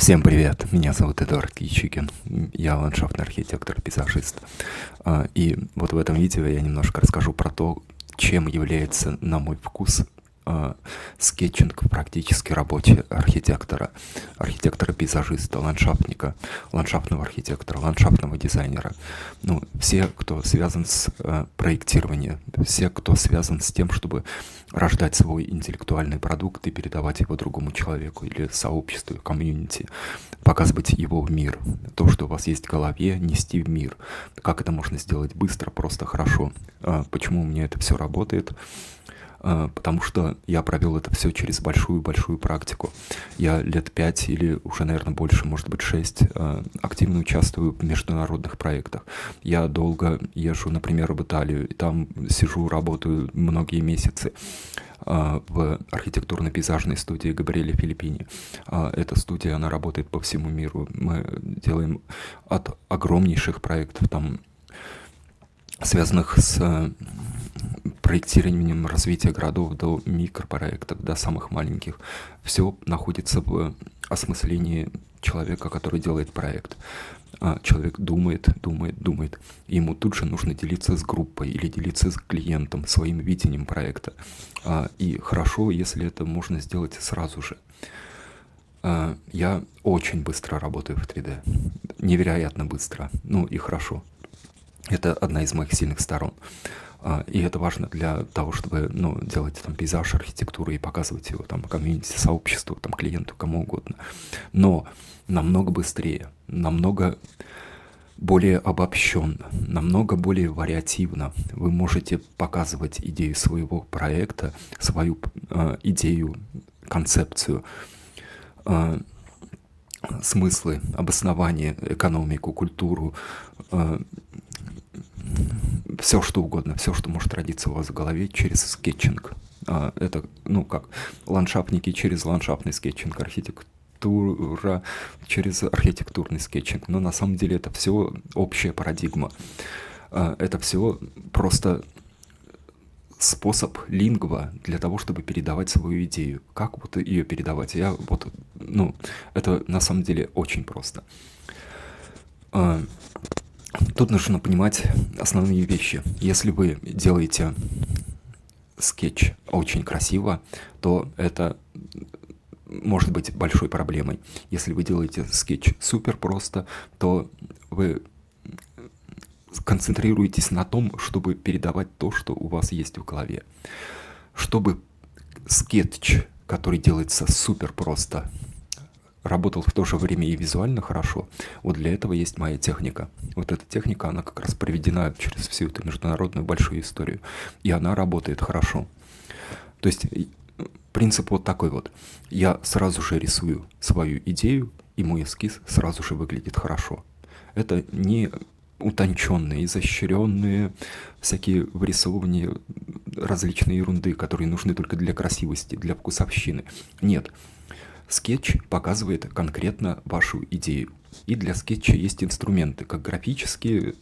Всем привет, меня зовут Эдуард Кичикин, я ландшафтный архитектор-пейзажист. И вот в этом видео я немножко расскажу про то, чем является, на мой вкус, скетчинг в практической работе архитектора-пейзажиста, ландшафтника, ландшафтного архитектора, ландшафтного дизайнера. Ну, все, кто связан с проектированием, все, кто связан с тем, чтобы рождать свой интеллектуальный продукт и передавать его другому человеку или сообществу, комьюнити, показывать его в мир. То, что у вас есть в голове, нести в мир. Как это можно сделать быстро, просто хорошо. Почему у меня это все работает? Потому что я провел это все через большую-большую практику. Я лет 5 или уже, наверное, больше, может быть, 6 активно участвую в международных проектах. Я долго езжу, например, в Италию, и там сижу, работаю многие месяцы в архитектурно-пейзажной студии Габриэле Филиппини. Эта студия, она работает по всему миру. Мы делаем от огромнейших проектов, там, связанных с проектированием развития городов, до микропроектов, до самых маленьких. Все находится в осмыслении человека, который делает проект. Человек думает, и ему тут же нужно делиться с группой или делиться с клиентом своим видением проекта. И хорошо, если это можно сделать сразу же. Я очень быстро работаю в 3D. Невероятно быстро. Ну и хорошо. Это одна из моих сильных сторон. И это важно для того, чтобы делать там пейзаж, архитектуру и показывать его там комьюнити, сообществу, там, клиенту, кому угодно. Но намного быстрее, намного более обобщенно, намного более вариативно вы можете показывать идею своего проекта, свою идею, концепцию, смыслы, обоснование, экономику, культуру, все что угодно, все, что может родиться у вас в голове через скетчинг. Это, как ландшафтники через ландшафтный скетчинг, архитектура через архитектурный скетчинг. Но на самом деле это все общая парадигма. Это все просто способ лингва для того, чтобы передавать свою идею. Как вот ее передавать? Это на самом деле очень просто. Тут нужно понимать основные вещи. Если вы делаете скетч очень красиво, то это может быть большой проблемой. Если вы делаете скетч супер просто, то вы концентрируетесь на том, чтобы передавать то, что у вас есть в голове. Чтобы скетч, который делается супер просто, работал в то же время и визуально хорошо, вот для этого есть моя техника. Вот эта техника, она как раз проведена через всю эту международную большую историю, и она работает хорошо. То есть принцип вот такой вот. Я сразу же рисую свою идею, и мой эскиз сразу же выглядит хорошо. Это не утонченные, изощренные всякие вырисовывания различной ерунды, которые нужны только для красивости, для вкусовщины. Нет. Скетч показывает конкретно вашу идею. И для скетча есть инструменты, как графические,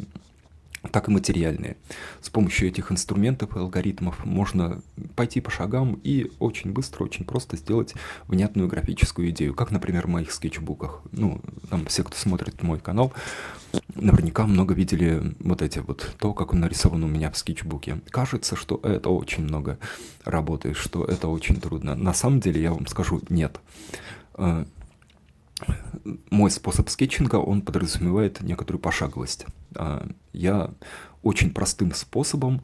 так и материальные. С помощью этих инструментов и алгоритмов можно пойти по шагам и очень быстро, очень просто сделать внятную графическую идею. Как, например, в моих скетчбуках. Там все, кто смотрит мой канал, наверняка много видели то, как он нарисован у меня в скетчбуке. Кажется, что это очень много работы, что это очень трудно. На самом деле, я вам скажу, нет. Мой способ скетчинга, он подразумевает некоторую пошаговость. Я очень простым способом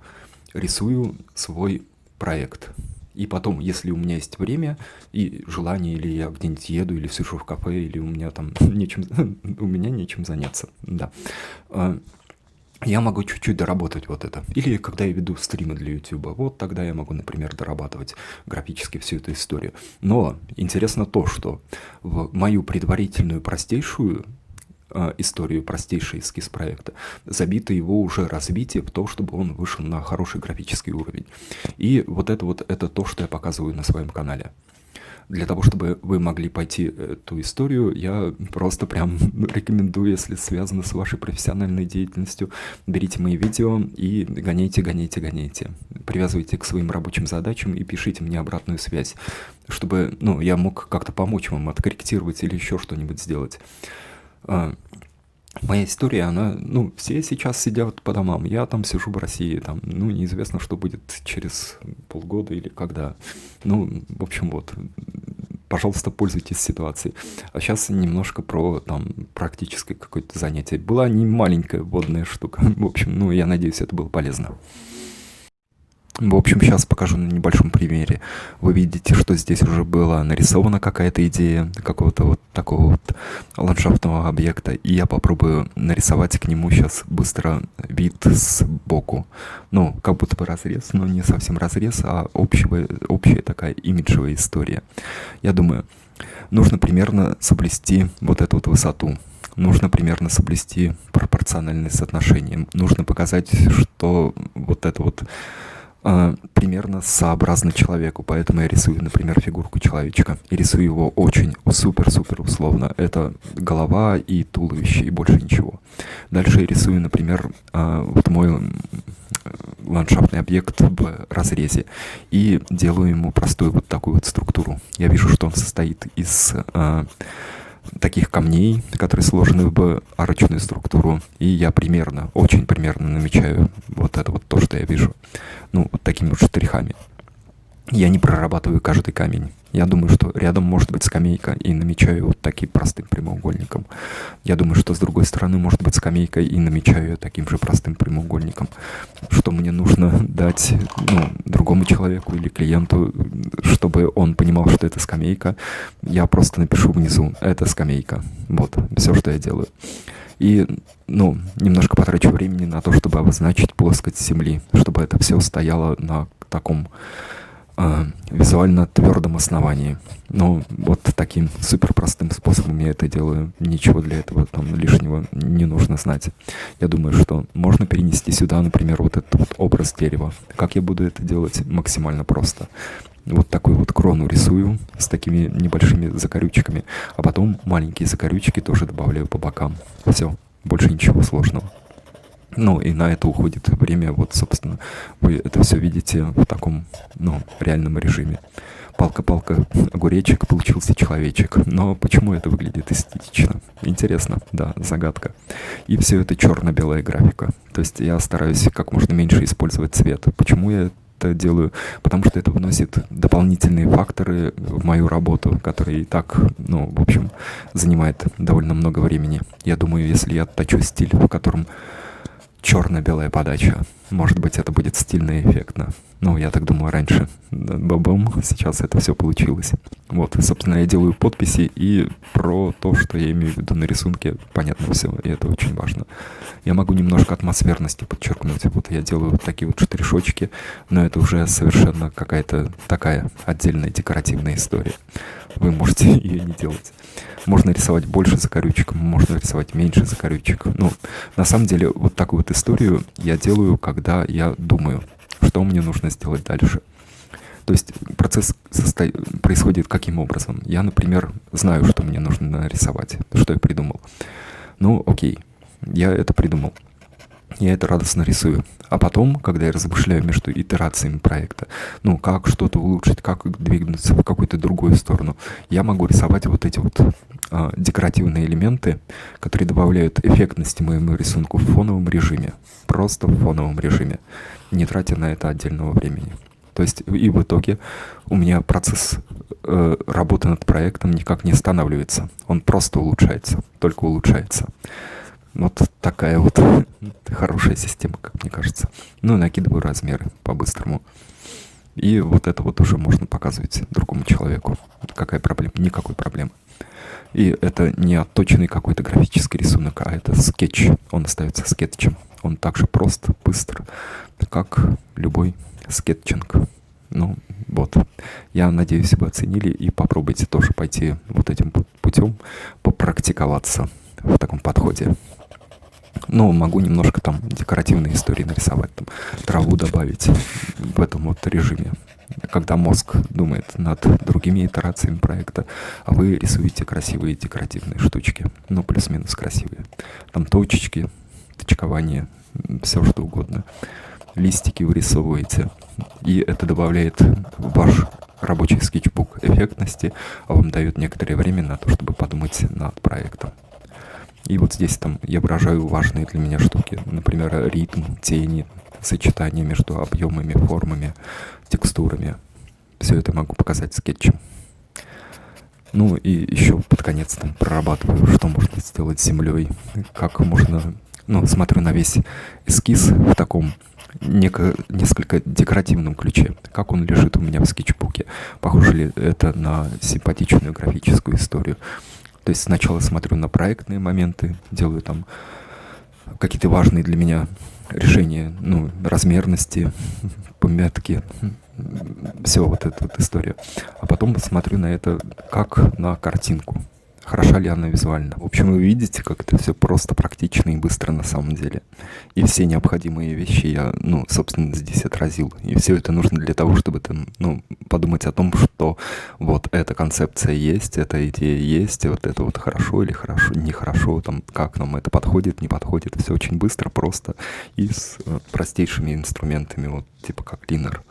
рисую свой проект. И потом, если у меня есть время и желание, или я где-нибудь еду, или сижу в кафе, или у меня там нечем заняться, да, я могу чуть-чуть доработать вот это. Или когда я веду стримы для YouTube, вот тогда я могу, например, дорабатывать графически всю эту историю. Но интересно то, что в мою предварительную простейшую историю, простейший эскиз проекта, забито его уже развитие в то, чтобы он вышел на хороший графический уровень. И это то, что я показываю на своем канале. Для того, чтобы вы могли пойти эту историю, я просто прям рекомендую, если связано с вашей профессиональной деятельностью, берите мои видео и гоняйте. привязывайте к своим рабочим задачам и пишите мне обратную связь, чтобы, ну, я мог как-то помочь вам, откорректировать или еще что-нибудь сделать. Моя история, она, ну, все сейчас сидят по домам, я там сижу в России, там, ну, неизвестно, что будет через полгода или когда. Ну, в общем, вот, пожалуйста, пользуйтесь ситуацией. А сейчас немножко про, там, практическое какое-то занятие. Была не маленькая вводная штука, в общем, ну, я надеюсь, это было полезно. В общем, сейчас покажу на небольшом примере. Вы видите, что здесь уже была нарисована какая-то идея какого-то вот такого вот ландшафтного объекта, и я попробую нарисовать к нему сейчас быстро вид сбоку. Ну, как будто бы разрез, но не совсем разрез, а общая такая имиджевая история. Я думаю, нужно примерно соблюсти вот эту вот высоту. Нужно примерно соблюсти пропорциональное соотношение. Нужно показать, что вот это вот примерно сообразно человеку, поэтому я рисую, например, фигурку человечка, и рисую его очень супер-супер условно. Это голова и туловище, и больше ничего. Дальше я рисую, например, вот мой ландшафтный объект в разрезе, и делаю ему простую вот такую вот структуру. Я вижу, что он состоит из таких камней, которые сложены в арочную структуру, и я примерно, очень примерно намечаю вот это вот то, что я вижу, ну, вот такими вот штрихами. Я не прорабатываю каждый камень. Я думаю, что рядом может быть скамейка, и намечаю вот таким простым прямоугольником. Я думаю, что с другой стороны может быть скамейка, и намечаю ее таким же простым прямоугольником. Что мне нужно дать, ну, другому человеку или клиенту, чтобы он понимал, что это скамейка, я просто напишу внизу «это скамейка». Вот, все, что я делаю. И, ну, немножко потрачу времени на то, чтобы обозначить плоскость Земли, чтобы это все стояло на таком визуально твердом основании. Ну, вот таким супер простым способом я это делаю. Ничего для этого там лишнего не нужно знать. Я думаю, что можно перенести сюда, например, вот этот вот образ дерева. Как я буду это делать? Максимально просто. Вот такую вот крону рисую с такими небольшими закорючками, а потом маленькие закорючки тоже добавляю по бокам. Все, больше ничего сложного. Ну, и на это уходит время, вот, собственно, вы это все видите в таком, ну, реальном режиме. Палка-палка, огуречек, получился человечек. Но почему это выглядит эстетично? Интересно, да, загадка. И все это черно-белая графика. То есть я стараюсь как можно меньше использовать цвет. Почему я это делаю? Потому что это вносит дополнительные факторы в мою работу, которые и так, ну, в общем, занимает довольно много времени. Я думаю, если я отточу стиль, в котором черно-белая подача. Может быть, это будет стильно и эффектно. Ну, я так думаю раньше. Бабам, сейчас это все получилось. Вот, собственно, я делаю подписи, и про то, что я имею в виду на рисунке, понятно все, и это очень важно. Я могу немножко атмосферности подчеркнуть. Вот я делаю вот такие вот штришочки, но это уже совершенно какая-то такая отдельная декоративная история. Вы можете ее не делать. Можно рисовать больше закорючек, можно рисовать меньше закорючек. Ну, на самом деле, вот такую вот историю я делаю, когда я думаю, что мне нужно сделать дальше. То есть процесс происходит каким образом? Я, например, знаю, что мне нужно нарисовать, что я придумал. Ну, окей, я это придумал. Я это радостно рисую. А потом, когда я размышляю между итерациями проекта, ну, как что-то улучшить, как двигаться в какую-то другую сторону, я могу рисовать вот эти вот декоративные элементы, которые добавляют эффектности моему рисунку в фоновом режиме. Просто в фоновом режиме, не тратя на это отдельного времени. То есть и в итоге у меня процесс работы над проектом никак не останавливается. Он просто улучшается, только улучшается. Вот такая вот хорошая система, как мне кажется. Ну, накидываю размеры по-быстрому. И вот это вот уже можно показывать другому человеку. Какая проблема? Никакой проблемы. И это не отточенный какой-то графический рисунок, а это скетч. Он остается скетчем. Он также прост, быстр, как любой скетчинг. Ну, вот. Я надеюсь, вы оценили и попробуйте тоже пойти вот этим путем, попрактиковаться в таком подходе. Ну, могу немножко там декоративные истории нарисовать, там, траву добавить в этом вот режиме, когда мозг думает над другими итерациями проекта, а вы рисуете красивые декоративные штучки, ну, плюс-минус красивые. Там точечки, точкование, все что угодно. листики вырисовываете, и это добавляет в ваш рабочий скетчбук эффектности, а вам дает некоторое время на то, чтобы подумать над проектом. И вот здесь там я выражаю важные для меня штуки, например, ритм, тени, сочетание между объемами, формами, текстурами. Все это могу показать скетчем. Ну и еще под конец там прорабатываю, что можно сделать с землей, как можно... Ну, смотрю на весь эскиз в таком несколько декоративном ключе, как он лежит у меня в скетчбуке. Похоже ли это на симпатичную графическую историю? То есть сначала смотрю на проектные моменты, делаю там какие-то важные для меня решения, ну, размерности, пометки, все вот эту вот историю. А потом смотрю на это как на картинку. Хороша ли она визуально? В общем, вы видите, как это все просто, практично и быстро на самом деле. И все необходимые вещи я, ну, собственно, здесь отразил. И все это нужно для того, чтобы там, ну, подумать о том, что вот эта концепция есть, эта идея есть, вот это вот хорошо или хорошо, нехорошо, там, как нам это подходит, не подходит. Все очень быстро, просто и с простейшими инструментами, вот типа как линер.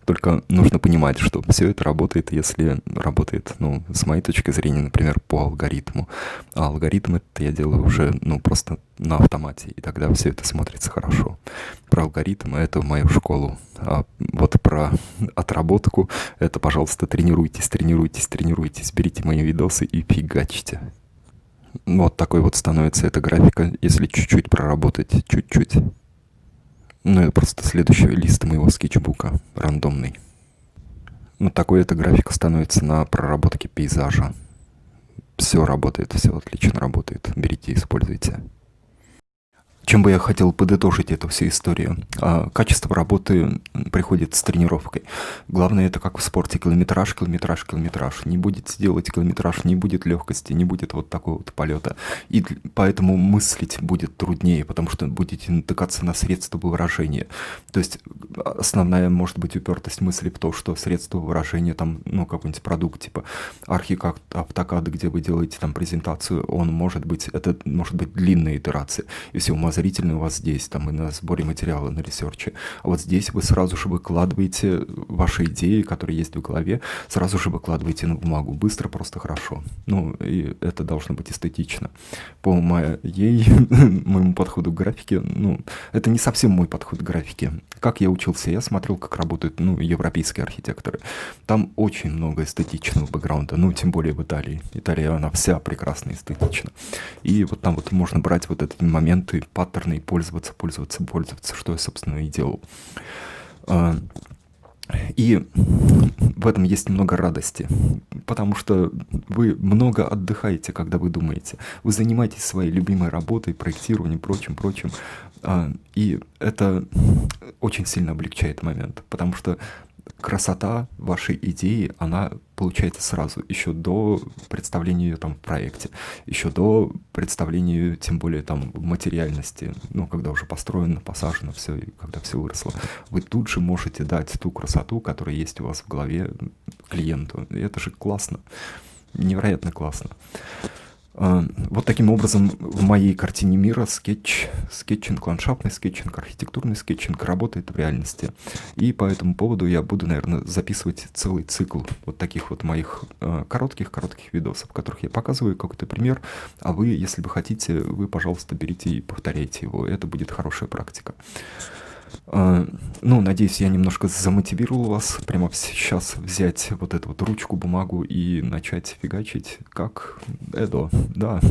Только нужно понимать, что все это работает, если работает, ну, с моей точки зрения, например, по алгоритму. А алгоритм это я делаю уже, ну, просто на автомате, и тогда все это смотрится хорошо. Про алгоритм это в мою школу. А вот про отработку это, пожалуйста, тренируйтесь, тренируйтесь, тренируйтесь, берите мои видосы и фигачьте. Вот такой вот становится эта графика, если чуть-чуть проработать, чуть-чуть. Ну, это просто следующий лист моего скетчбука, рандомный. Ну, такой эта графика становится на проработке пейзажа. Все работает, все отлично работает. Берите и используйте. Чем бы я хотел подытожить эту всю историю? Качество работы приходит с тренировкой. Главное, это как в спорте: километраж, километраж, километраж. Не будете делать километраж, не будет легкости, не будет вот такого вот полета. И поэтому мыслить будет труднее, потому что будете натыкаться на средства выражения. То есть основная, может быть, упертость мысли в том, что средство выражения, там, ну, какой-нибудь продукт типа Archicad, AutoCAD, где вы делаете там презентацию, он может быть, это может быть длинная итерация. И все умозрительно у вас здесь, там, и на сборе материала, на ресерче. А вот здесь вы сразу же выкладываете ваши идеи, которые есть в голове, сразу же выкладываете на бумагу. Быстро, просто хорошо. Ну, и это должно быть эстетично. По моему подходу к графике, ну, это не совсем мой подход к графике. Как я учился? Я смотрел, как работают, ну, европейские архитекторы. Там очень много эстетичного бэкграунда, ну, тем более в Италии. Италия, она вся прекрасно эстетична. И вот там вот можно брать вот эти моменты, паттерны и пользоваться, что я, собственно, и делал. И в этом есть много радости, потому что вы много отдыхаете, когда вы думаете. Вы занимаетесь своей любимой работой, проектированием, прочим. И это очень сильно облегчает момент, потому что красота вашей идеи, она получается сразу, еще до представления ее там в проекте, еще до представления ее, тем более там в материальности, ну, когда уже построено, посажено все, и когда все выросло. Вы тут же можете дать ту красоту, которая есть у вас в голове клиенту. И это же классно, невероятно классно. Вот таким образом в моей картине мира скетчинг, ландшафтный скетчинг, архитектурный скетчинг работает в реальности. И по этому поводу я буду, наверное, записывать целый цикл вот таких вот моих коротких видосов, в которых я показываю какой-то пример, а вы, если вы хотите, вы, пожалуйста, берите и повторяйте его. Это будет хорошая практика. Ну, надеюсь, я немножко замотивировал вас прямо сейчас взять вот эту вот ручку, бумагу и начать фигачить, как Эдо, да,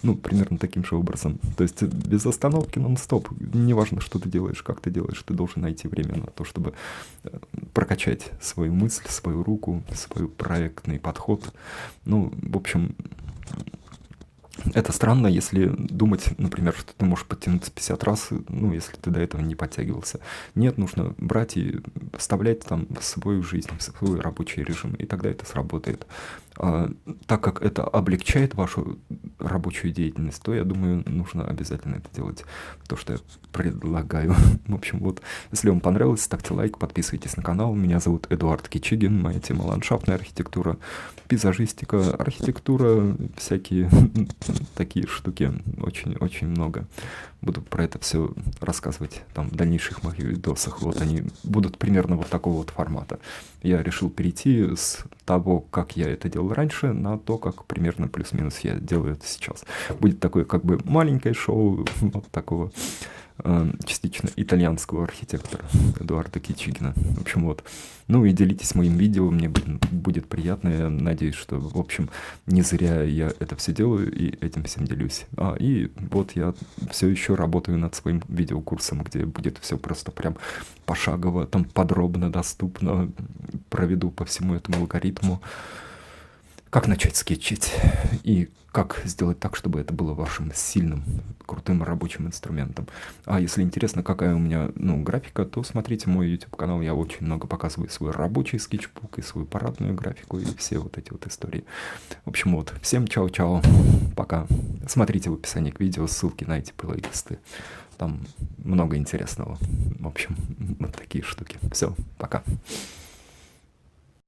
ну, примерно таким же образом. То есть без остановки, нон-стоп. Неважно, что ты делаешь, как ты делаешь, ты должен найти время на то, чтобы прокачать свою мысль, свою руку, свой проектный подход. Ну, в общем... Это странно, если думать, например, что ты можешь подтянуться 50 раз, ну, если ты до этого не подтягивался. Нет, нужно брать и вставлять там в свою жизнь, в свой рабочий режим, и тогда это сработает. Так как это облегчает вашу рабочую деятельность, то, я думаю, нужно обязательно это делать, то, что я предлагаю. В общем, вот, если вам понравилось, ставьте лайк, подписывайтесь на канал. Меня зовут Эдуард Кичигин, моя тема ландшафтная архитектура, пейзажистика, архитектура, всякие такие штуки, очень-очень много. Буду про это все рассказывать там в дальнейших моих видосах. Вот они будут примерно вот такого вот формата. Я решил перейти с того, как я это делал раньше, на то, как примерно плюс-минус я делаю это сейчас. Будет такое как бы маленькое шоу вот такого частично итальянского архитектора Эдуарда Кичигина. В общем, вот. Ну и делитесь моим видео, мне будет приятно. Я надеюсь, что, в общем, не зря я это все делаю и этим всем делюсь. И вот я все еще работаю над своим видеокурсом, где будет все просто прям пошагово, там подробно, доступно. Проведу по всему этому алгоритму, как начать скетчить и как сделать так, чтобы это было вашим сильным, крутым рабочим инструментом. А если интересно, какая у меня графика, то смотрите мой YouTube-канал. Я очень много показываю свой рабочий скетчбук и свою парадную графику и все вот эти вот истории. В общем, вот. Всем чао-чао. Пока. Смотрите в описании к видео ссылки на эти плейлисты. Там много интересного. В общем, вот такие штуки. Все, пока.